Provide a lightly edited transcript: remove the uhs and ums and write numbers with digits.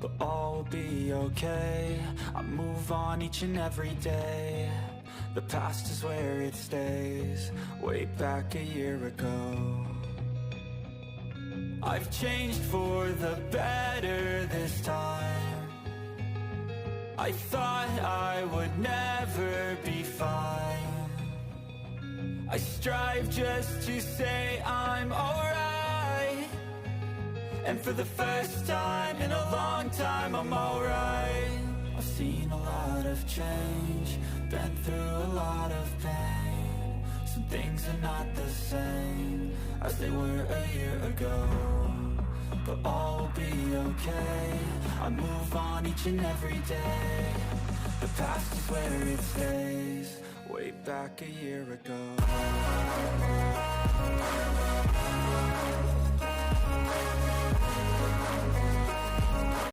but all will be okay. I move on each and every day. The past is where it stays, way back a year ago. I've changed for the better this time. I thought I would never be fine. I strive just to say I'm alright. And for the first time in a long time I'm alright. I've seen a lot of change, been through a lot of pain. Some things are not the same as they were a year ago, but all will be okay. I move on each and every day. The past is where it stays, way back a year ago.